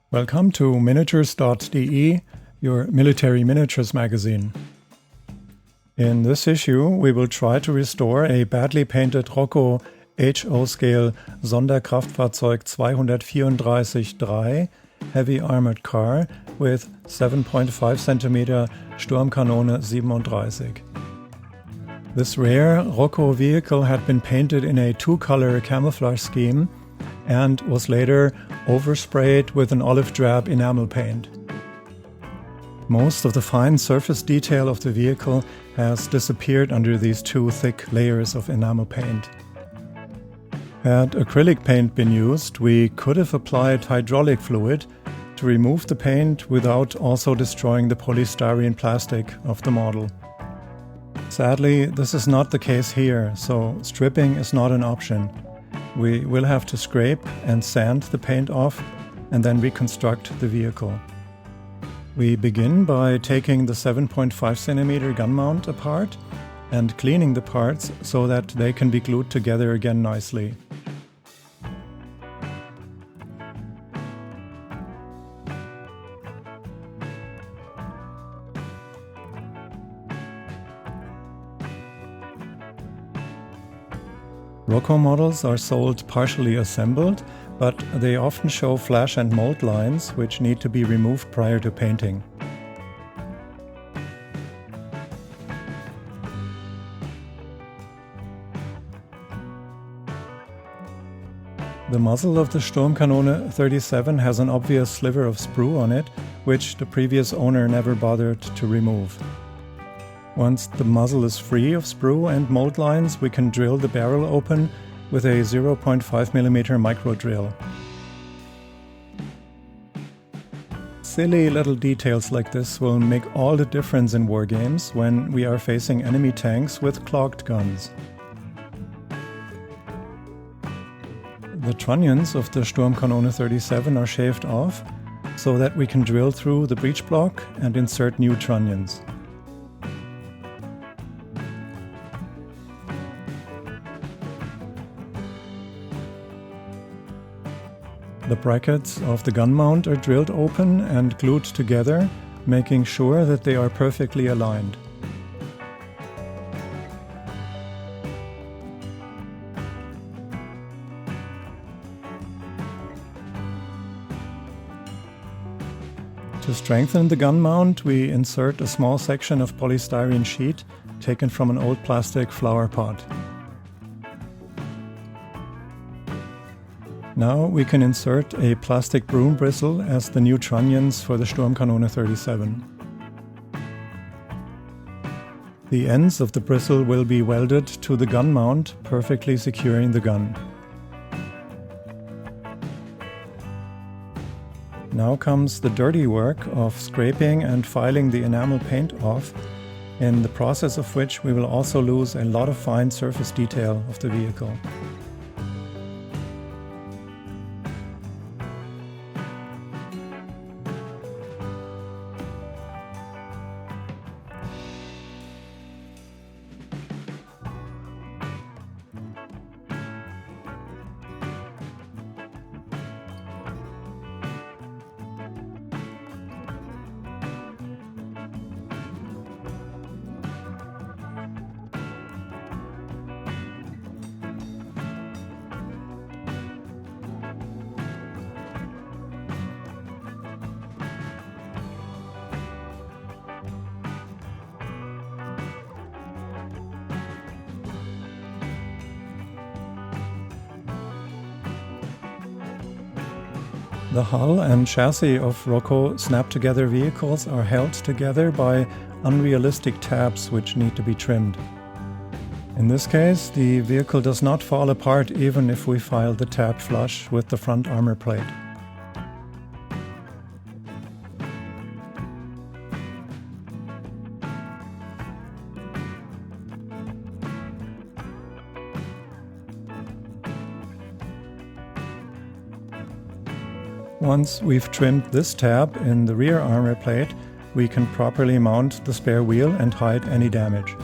Welcome to Miniatures.de, your military miniatures magazine. In this issue, we will try to restore a badly painted ROCO H0 scale Sonderkraftfahrzeug 234-3 heavy armored car with 7.5 cm Sturmkanone 37. This rare ROCO vehicle had been painted in a two-color camouflage scheme and was later oversprayed with an olive drab enamel paint. Most of the fine surface detail of the vehicle has disappeared under these two thick layers of enamel paint. Had acrylic paint been used, we could have applied hydraulic fluid to remove the paint without also destroying the polystyrene plastic of the model. Sadly, this is not the case here, so stripping is not an option. We will have to scrape and sand the paint off and then reconstruct the vehicle. We begin by taking the 7.5 cm gun mount apart and cleaning the parts so that they can be glued together again nicely. ROCO models are sold partially assembled, but they often show flash and mold lines which need to be removed prior to painting. The muzzle of the Sturmkanone 37 has an obvious sliver of sprue on it, which the previous owner never bothered to remove. Once the muzzle is free of sprue and mold lines, we can drill the barrel open with a 0.5 mm micro drill. Silly little details like this will make all the difference in war games when we are facing enemy tanks with clogged guns. The trunnions of the Sturmkanone 37 are shaved off so that we can drill through the breech block and insert new trunnions. The brackets of the gun mount are drilled open and glued together, making sure that they are perfectly aligned. To strengthen the gun mount, we insert a small section of polystyrene sheet taken from an old plastic flower pot. Now we can insert a plastic broom bristle as the new trunnions for the Sturmkanone 37. The ends of the bristle will be welded to the gun mount, perfectly securing the gun. Now comes the dirty work of scraping and filing the enamel paint off, in the process of which we will also lose a lot of fine surface detail of the vehicle. The hull and chassis of ROCO snap-together vehicles are held together by unrealistic tabs which need to be trimmed. In this case, the vehicle does not fall apart even if we file the tab flush with the front armor plate. Once we've trimmed this tab in the rear armor plate, we can properly mount the spare wheel and hide any damage.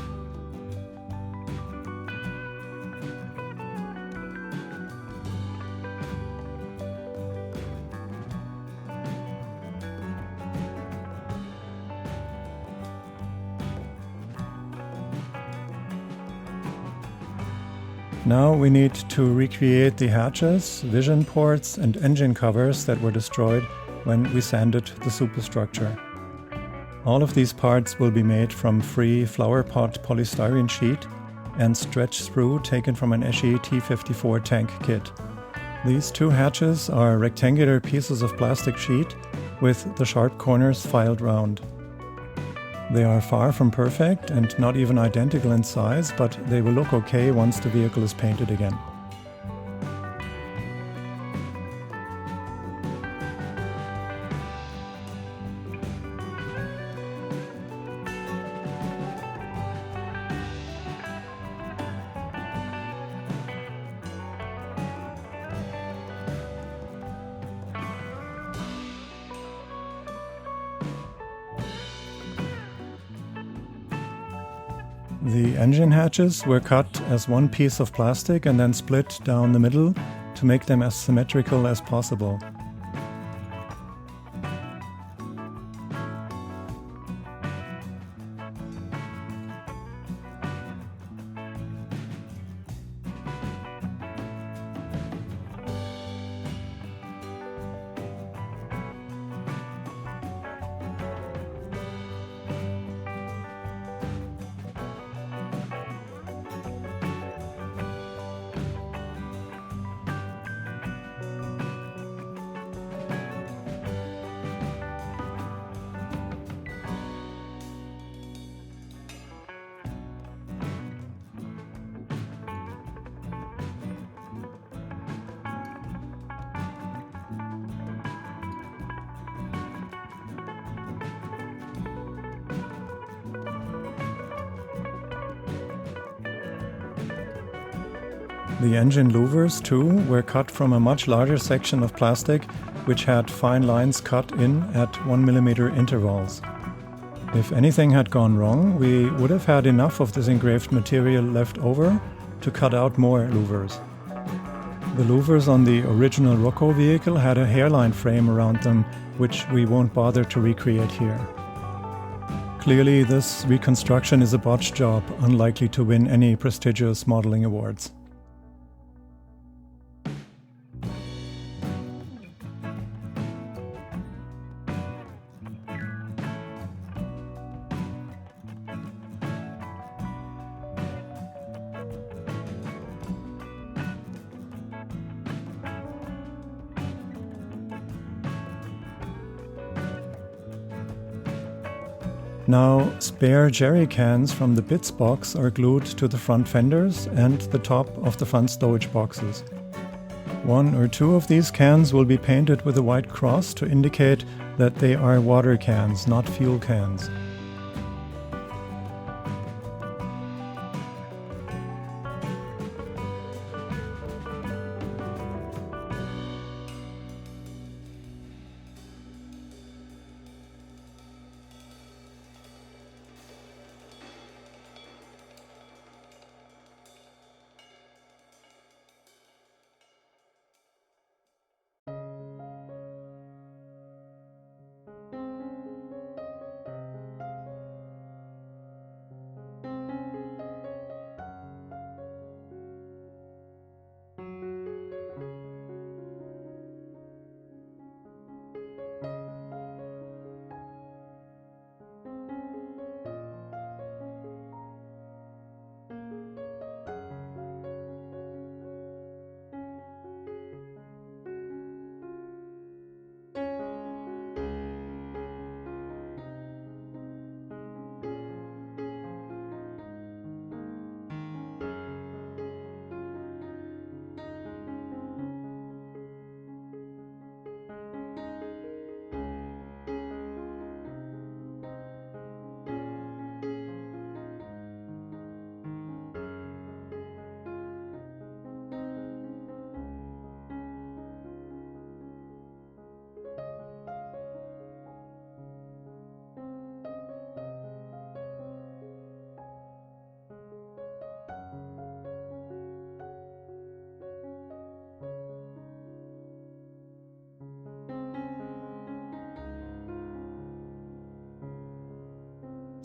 Now we need to recreate the hatches, vision ports and engine covers that were destroyed when we sanded the superstructure. All of these parts will be made from free flower pot polystyrene sheet and stretch sprue taken from an Sd.Kfz tank kit. These two hatches are rectangular pieces of plastic sheet with the sharp corners filed round. They are far from perfect and not even identical in size, but they will look okay once the vehicle is painted again. The engine hatches were cut as one piece of plastic and then split down the middle to make them as symmetrical as possible. The engine louvers, too, were cut from a much larger section of plastic which had fine lines cut in at 1 mm intervals. If anything had gone wrong, we would have had enough of this engraved material left over to cut out more louvers. The louvers on the original ROCO vehicle had a hairline frame around them, which we won't bother to recreate here. Clearly, this reconstruction is a botch job, unlikely to win any prestigious modeling awards. Now, spare jerry cans from the bits box are glued to the front fenders and the top of the front stowage boxes. 1 or 2 of these cans will be painted with a white cross to indicate that they are water cans, not fuel cans.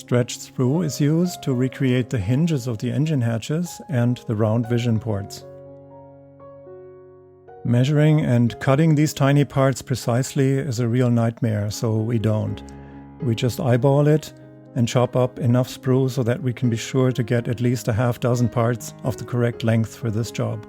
stretched sprue is used to recreate the hinges of the engine hatches and the round vision ports. Measuring and cutting these tiny parts precisely is a real nightmare, so we don't. We just eyeball it and chop up enough sprue so that we can be sure to get at least a half dozen parts of the correct length for this job.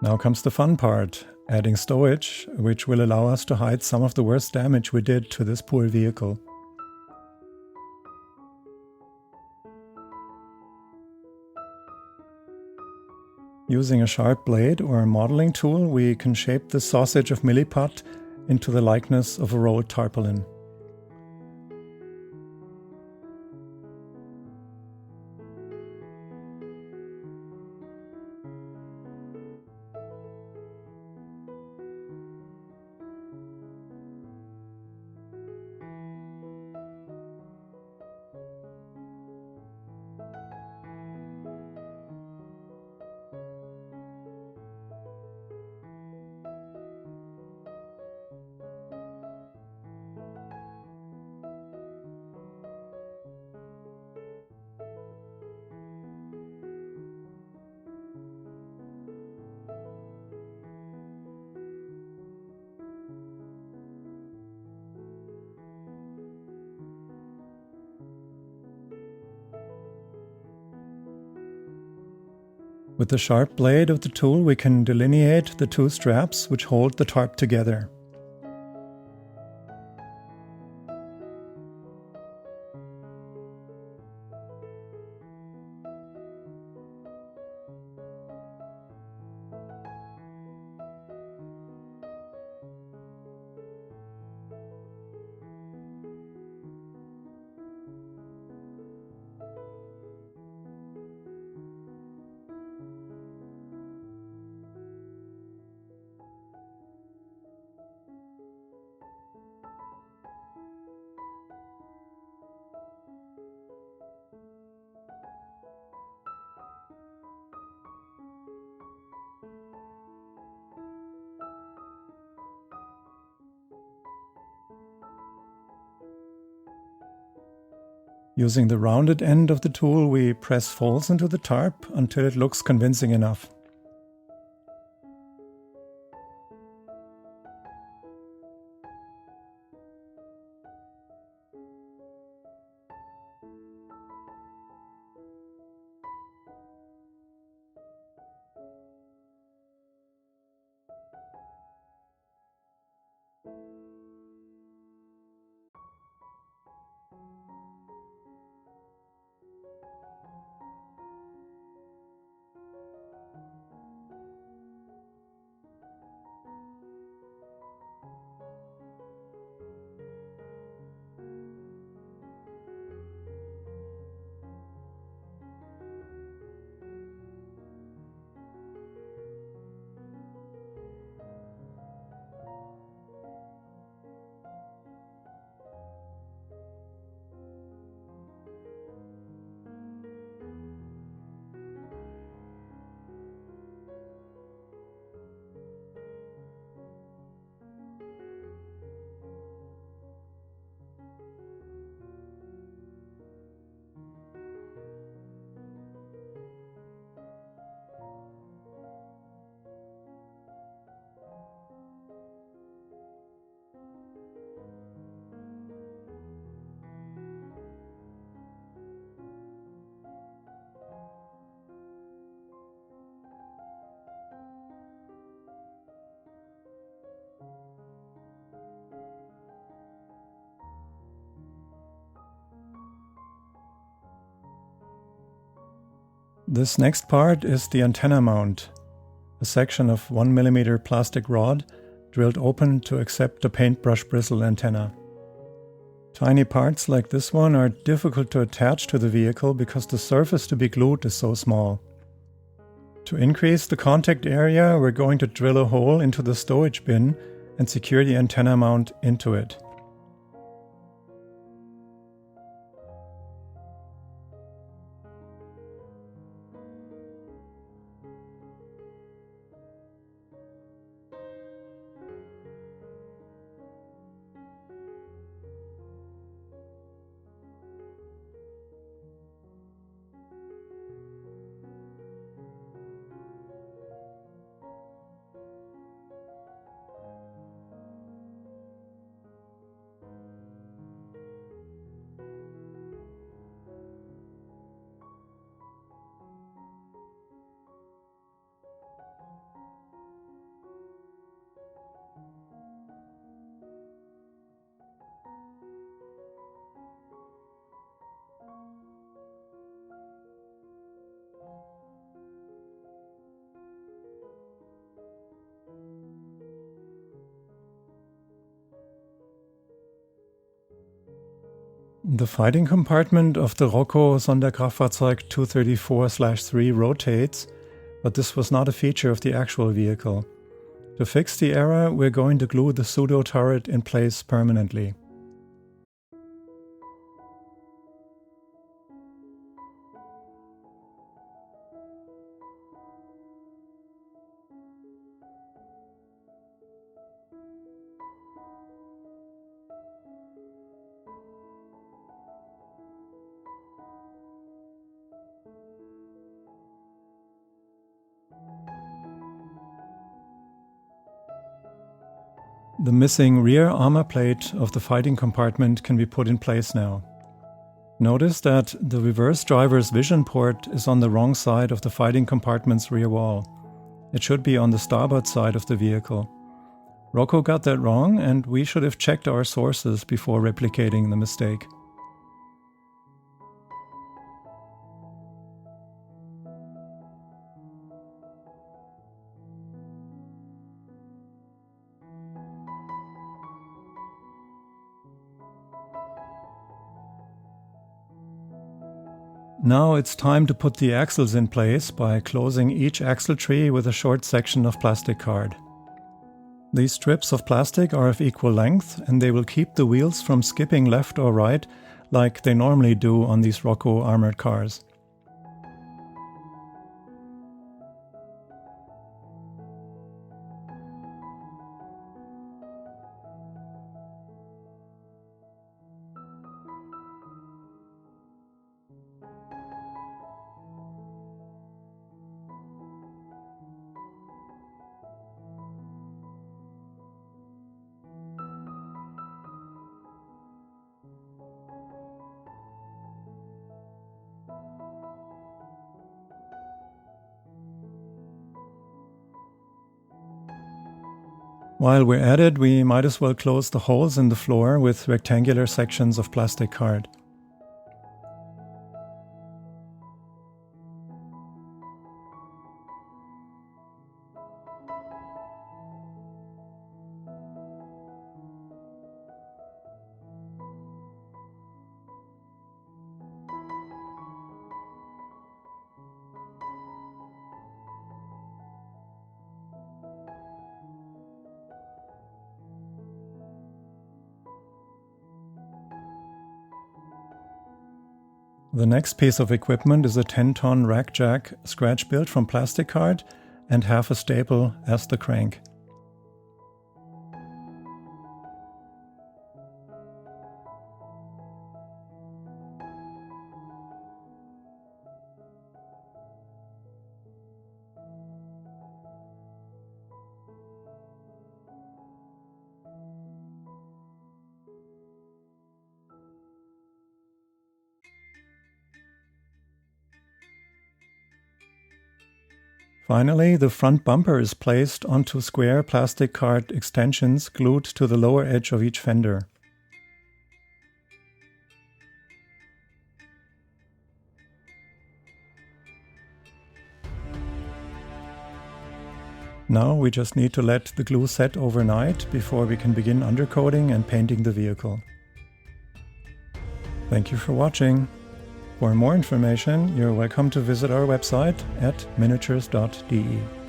Now comes the fun part, adding stowage, which will allow us to hide some of the worst damage we did to this poor vehicle. Using a sharp blade or a modeling tool, we can shape the sausage of milliput into the likeness of a rolled tarpaulin. With the sharp blade of the tool, we can delineate the two straps which hold the tarp together. Using the rounded end of the tool, we press folds into the tarp until it looks convincing enough. This next part is the antenna mount, a section of 1 mm plastic rod drilled open to accept the paintbrush bristle antenna. Tiny parts like this one are difficult to attach to the vehicle because the surface to be glued is so small. To increase the contact area, we're going to drill a hole into the stowage bin and secure the antenna mount into it. The fighting compartment of the ROCO Sonderkraftfahrzeug 234/3 rotates, but this was not a feature of the actual vehicle. To fix the error, we're going to glue the pseudo turret in place permanently. The missing rear armor plate of the fighting compartment can be put in place now. Notice that the reverse driver's vision port is on the wrong side of the fighting compartment's rear wall. It should be on the starboard side of the vehicle. ROCO got that wrong, and we should have checked our sources before replicating the mistake. Now it's time to put the axles in place by closing each axle tree with a short section of plastic card. These strips of plastic are of equal length, and they will keep the wheels from skipping left or right like they normally do on these ROCO armored cars. While we're at it, we might as well close the holes in the floor with rectangular sections of plastic card. The next piece of equipment is a 10-ton rack jack scratch built from plastic card and half a staple as the crank. Finally, the front bumper is placed onto square plastic card extensions glued to the lower edge of each fender. Now we just need to let the glue set overnight before we can begin undercoating and painting the vehicle. Thank you for watching. For more information, you're welcome to visit our website at miniatures.de.